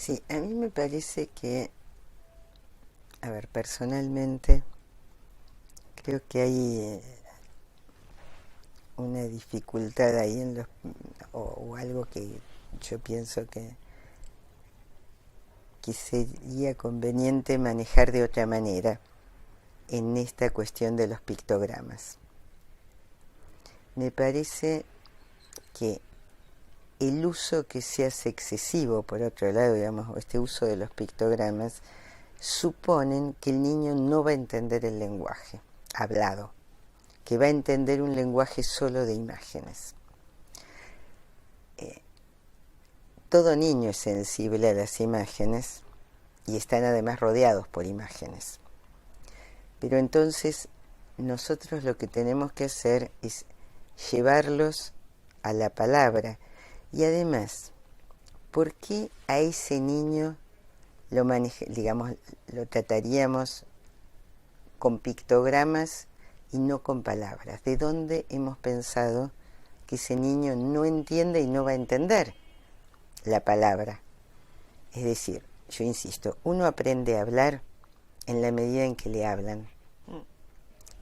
Sí, a mí me parece que, a ver, personalmente creo que hay una dificultad ahí en los, o algo que yo pienso que sería conveniente manejar de otra manera en esta cuestión de los pictogramas. Me parece que el uso que se hace excesivo, por otro lado, digamos, este uso de los pictogramas, suponen que el niño no va a entender el lenguaje hablado, que va a entender un lenguaje solo de imágenes. Todo niño es sensible a las imágenes y están además rodeados por imágenes. Pero entonces nosotros lo que tenemos que hacer es llevarlos a la palabra. Y además, ¿por qué a ese niño lo trataríamos con pictogramas y no con palabras? ¿De dónde hemos pensado que ese niño no entiende y no va a entender la palabra? Es decir, yo insisto, uno aprende a hablar en la medida en que le hablan,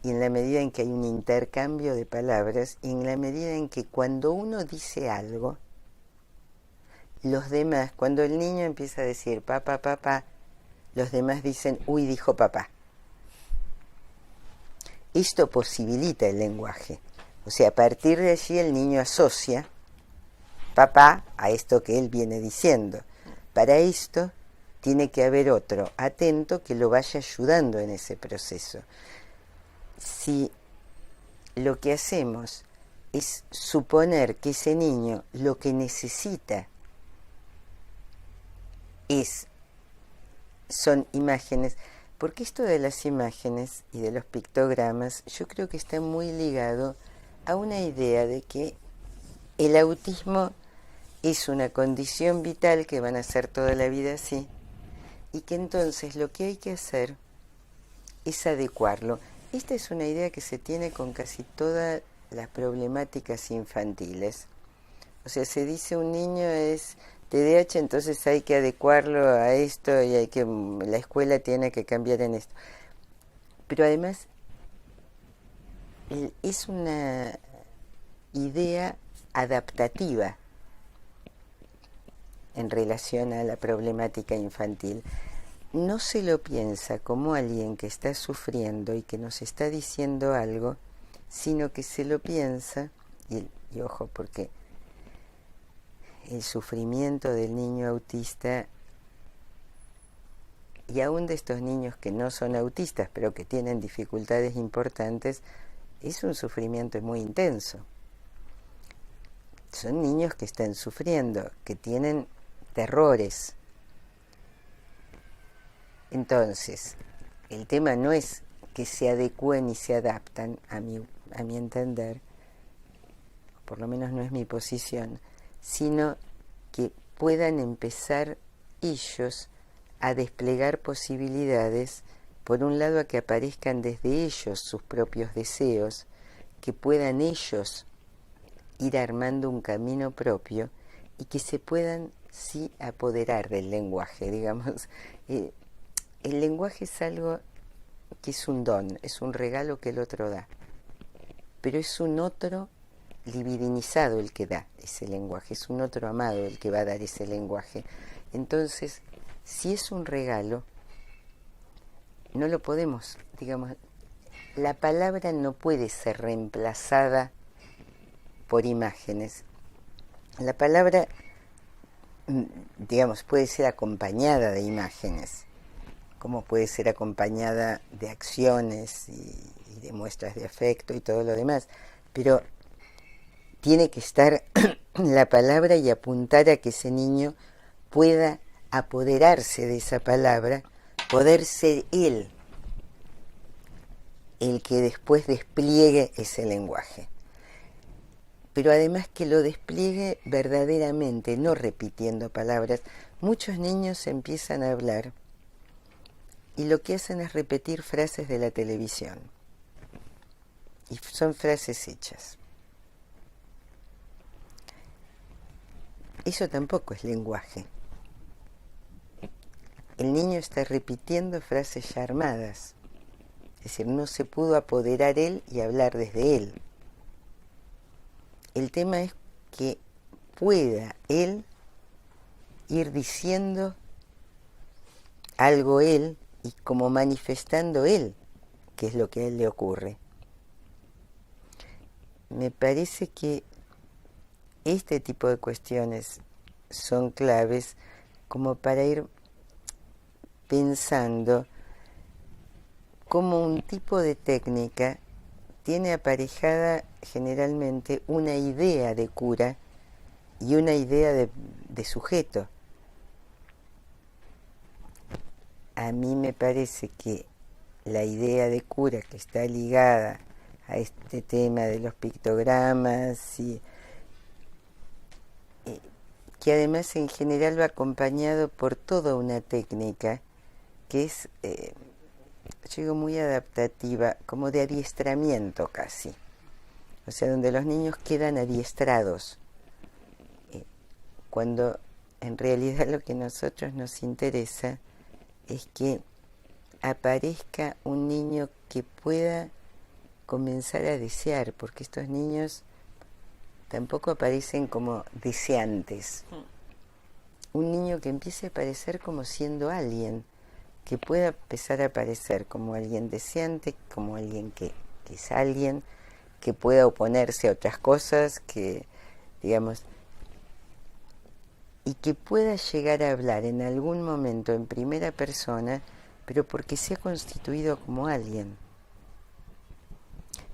y en la medida en que hay un intercambio de palabras, y en la medida en que cuando uno dice algo, los demás, cuando el niño empieza a decir papá, papá, los demás dicen, uy, dijo papá. Esto posibilita el lenguaje. O sea, a partir de allí el niño asocia papá a esto que él viene diciendo. Para esto tiene que haber otro atento que lo vaya ayudando en ese proceso. Si lo que hacemos es suponer que ese niño lo que necesita son imágenes, porque esto de las imágenes y de los pictogramas yo creo que está muy ligado a una idea de que el autismo es una condición vital que van a ser toda la vida así, y que entonces lo que hay que hacer es adecuarlo. Esta es una idea que se tiene con casi todas las problemáticas infantiles. O sea, se dice un niño es TDAH, entonces hay que adecuarlo a esto y la escuela tiene que cambiar en esto. Pero además es una idea adaptativa en relación a la problemática infantil. No se lo piensa como alguien que está sufriendo y que nos está diciendo algo, sino que se lo piensa, y ojo, porque el sufrimiento del niño autista, y aún de estos niños que no son autistas, pero que tienen dificultades importantes, es un sufrimiento muy intenso. Son niños que están sufriendo, que tienen terrores. Entonces, el tema no es que se adecúen y se adaptan, a mi entender, por lo menos no es mi posición, sino que puedan empezar ellos a desplegar posibilidades, por un lado a que aparezcan desde ellos sus propios deseos, que puedan ellos ir armando un camino propio y que se puedan sí apoderar del lenguaje, digamos. El lenguaje es algo que es un don, es un regalo que el otro da, pero es un otro libidinizado el que da ese lenguaje, es un otro amado el que va a dar ese lenguaje. Entonces, si es un regalo, no lo podemos, digamos, la palabra no puede ser reemplazada por imágenes. La palabra, digamos, puede ser acompañada de imágenes, como puede ser acompañada de acciones y de muestras de afecto y todo lo demás, pero tiene que estar la palabra y apuntar a que ese niño pueda apoderarse de esa palabra, poder ser él el que después despliegue ese lenguaje. Pero además que lo despliegue verdaderamente, no repitiendo palabras. Muchos niños empiezan a hablar y lo que hacen es repetir frases de la televisión. Y son frases hechas. Eso tampoco es lenguaje. el niño está repitiendo frases ya armadas. Es decir, no se pudo apoderar él y hablar desde él. El tema es que pueda él ir diciendo algo él y como manifestando él qué es lo que a él le ocurre. Me parece que este tipo de cuestiones son claves como para ir pensando cómo un tipo de técnica tiene aparejada generalmente una idea de cura y una idea de sujeto. A mí me parece que la idea de cura que está ligada a este tema de los pictogramas y que además en general va acompañado por toda una técnica que es, yo digo, muy adaptativa, como de adiestramiento casi. O sea, donde los niños quedan adiestrados, cuando en realidad lo que a nosotros nos interesa es que aparezca un niño que pueda comenzar a desear, porque estos niños tampoco aparecen como deseantes. Un niño que empiece a aparecer como siendo alguien, que pueda empezar a aparecer como alguien deseante, como alguien que es alguien, que pueda oponerse a otras cosas, que, digamos, y que pueda llegar a hablar en algún momento en primera persona, pero porque se ha constituido como alguien.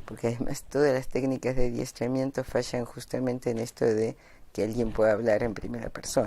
Porque además todas las técnicas de adiestramiento fallan justamente en esto de que alguien pueda hablar en primera persona.